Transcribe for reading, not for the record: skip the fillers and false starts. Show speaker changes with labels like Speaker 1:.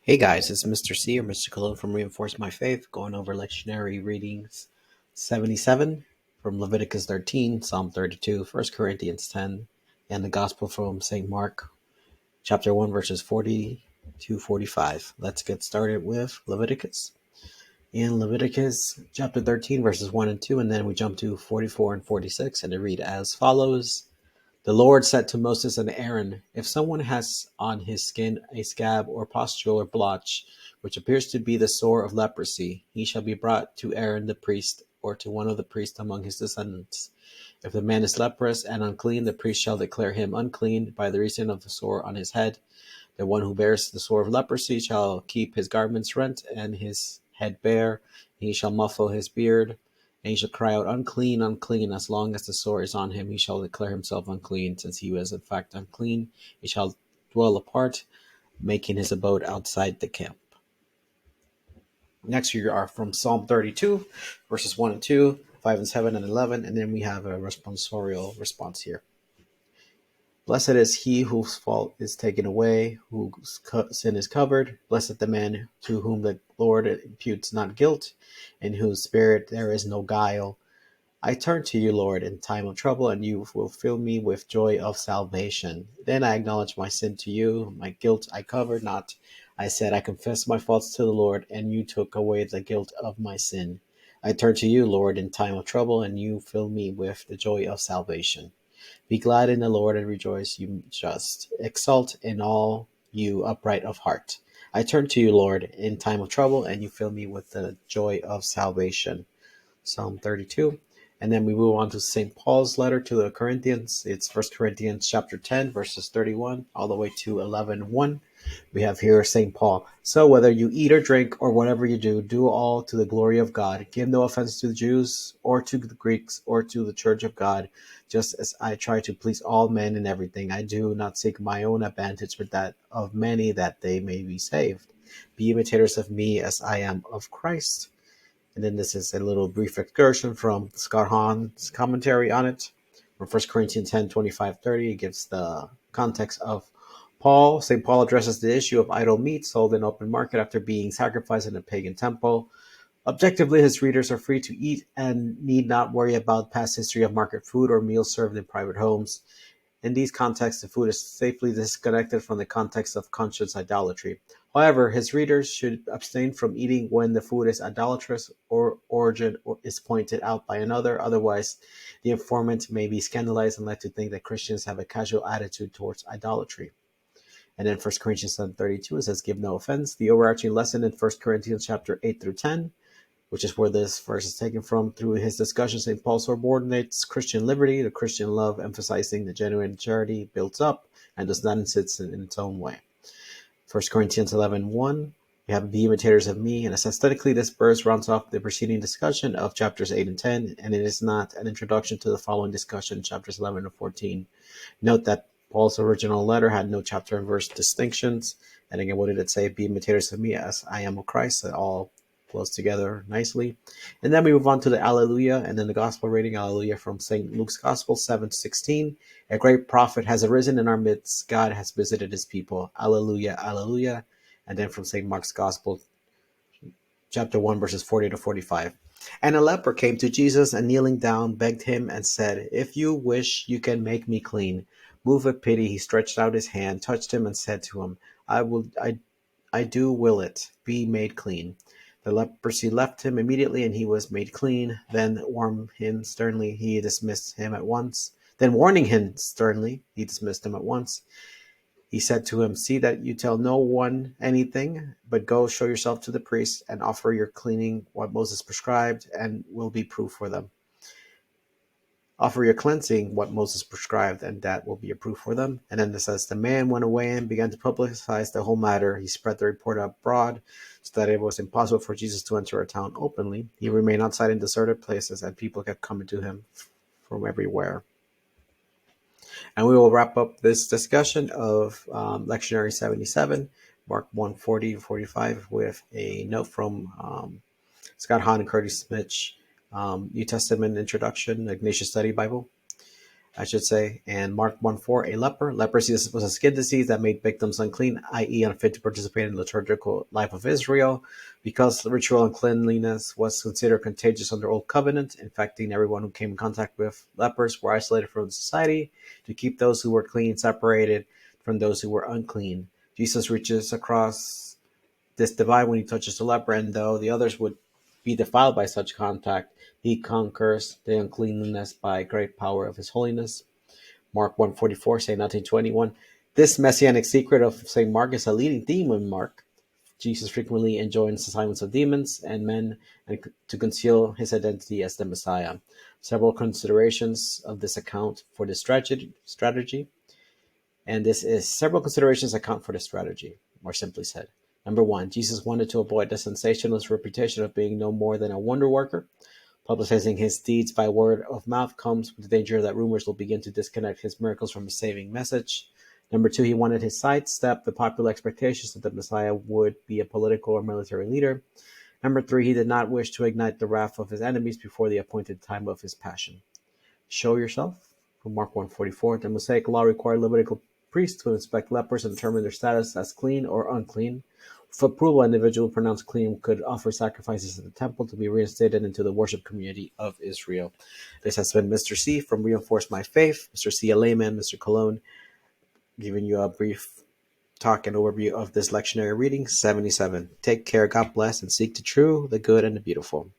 Speaker 1: Hey guys, it's Mr.C or Mr. Cologne from Reinforce My Faith, going over lectionary readings 77 from Leviticus 13, Psalm 32, 1 Corinthians 10, and the Gospel from St. Mark, chapter 1, verses 40 to 45. Let's get started with Leviticus. In Leviticus chapter 13, verses 1 and 2, and then we jump to 44 and 46, and they read as follows. The Lord said to Moses and Aaron, if someone has on his skin a scab or pustule or blotch, which appears to be the sore of leprosy, he shall be brought to Aaron the priest, or to one of the priests among his descendants. If the man is leprous and unclean, the priest shall declare him unclean by the reason of the sore on his head. The one who bears the sore of leprosy shall keep his garments rent and his head bare, and he shall muffle his beard. And he shall cry out, unclean, unclean. As long as the sore is on him, he shall declare himself unclean. Since he was in fact unclean, he shall dwell apart, making his abode outside the camp. Next, we are from Psalm 32, verses 1 and 2, 5 and 7 and 11, and then we have a responsorial response here. Blessed is he whose fault is taken away, whose sin is covered. Blessed the man to whom the Lord imputes not guilt, in whose spirit there is no guile. I turn to you, Lord, in time of trouble, and you will fill me with joy of salvation. Then I acknowledge my sin to you, my guilt I covered not. I said, I confess my faults to the Lord, and you took away the guilt of my sin. I turn to you, Lord, in time of trouble, and you fill me with the joy of salvation. Be glad in the Lord and rejoice, you just. Exult in all you upright of heart. I turn to you, Lord, in time of trouble, and you fill me with the joy of salvation. Psalm 32. And then we move on to St. Paul's letter to the Corinthians. It's 1 Corinthians chapter 10, verses 31, all the way to 11:1. We have here St. Paul. So whether you eat or drink or whatever you do all to the glory of God. Give no offense to the Jews or to the Greeks or to the church of God, just as I try to please all men in everything. I do not seek my own advantage, but that of many, that they may be saved. Be imitators of me as I am of Christ. And then this is a little brief excursion from Scott Hahn's commentary on it. From 1 Corinthians 10, 25, 30, it gives the context of Paul. St. Paul addresses the issue of idol meat sold in open market after being sacrificed in a pagan temple. Objectively, his readers are free to eat and need not worry about past history of market food or meals served in private homes. In these contexts, the food is safely disconnected from the context of conscious idolatry. However, his readers should abstain from eating when the food is idolatrous or origin is pointed out by another. Otherwise, the informant may be scandalized and led to think that Christians have a casual attitude towards idolatry. And then 1 Corinthians 7:32, it says, give no offense. The overarching lesson in 1 Corinthians chapter 8 through 10, which is where this verse is taken from. Through his discussion, St. Paul subordinates Christian liberty to Christian love, emphasizing the genuine charity builds up and does not insist in its own way. 1 Corinthians 11:1, we have be imitators of me, and aesthetically this verse rounds off the preceding discussion of chapters 8 and 10, and it is not an introduction to the following discussion, chapters 11 and 14. Note that Paul's original letter had no chapter and verse distinctions, and again, what did it say? Be imitators of me as I am of Christ. That all flows together nicely. And then we move on to the Alleluia, and then the gospel reading, Alleluia, from St. Luke's Gospel 7:16. A great prophet has arisen in our midst. God has visited his people. Alleluia, alleluia. And then from St. Mark's Gospel, chapter 1, verses 40 to 45. And a leper came to Jesus and kneeling down, begged him and said, if you wish, you can make me clean. Moved with pity, he stretched out his hand, touched him, and said to him, I do will it, be made clean. The leprosy left him immediately, and he was made clean. Then warning him sternly, he dismissed him at once. He said to him, see that you tell no one anything, but go show yourself to the priest and offer your cleaning what Moses prescribed, and will be proof for them. Offer your cleansing what Moses prescribed, and that will be a proof for them. And then it says, the man went away and began to publicize the whole matter. He spread the report abroad so that it was impossible for Jesus to enter a town openly. He remained outside in deserted places, and people kept coming to him from everywhere. And we will wrap up this discussion of Lectionary 77, Mark 1:40-45, with a note from Scott Hahn and Curtis Smith, New Testament Introduction, Ignatius Study Bible. I should say. And Mark 1:4, a leper. Leprosy was a skin disease that made victims unclean, i.e., unfit to participate in the liturgical life of Israel, because ritual uncleanliness was considered contagious under Old Covenant. Infecting everyone who came in contact with lepers were isolated from society to keep those who were clean separated from those who were unclean. Jesus reaches across this divide when he touches the leper, and though the others would be defiled by such contact, he conquers the uncleanness by great power of his holiness. Mark 1:44, St. 19:21. This messianic secret of St. Mark is a leading theme in Mark. Jesus frequently enjoins the silence of demons and men and to conceal his identity as the Messiah. Several considerations of this account for this strategy, and this is several considerations account for this strategy, more simply said. Number one, Jesus wanted to avoid the sensationalist reputation of being no more than a wonder worker. Publicizing his deeds by word of mouth comes with the danger that rumors will begin to disconnect his miracles from his saving message. Number two, he wanted to sidestep the popular expectations that the Messiah would be a political or military leader. Number three, he did not wish to ignite the wrath of his enemies before the appointed time of his passion. Show yourself, from Mark 1:44. The Mosaic law required Levitical priests to inspect lepers and determine their status as clean or unclean. With approval, an individual pronounced clean could offer sacrifices at the temple to be reinstated into the worship community of Israel. This has been Mr. C from Reinforce My Faith. Mr. C, a layman, Mr. Cologne, giving you a brief talk and overview of this lectionary reading 77. Take care, God bless, and seek the true, the good, and the beautiful.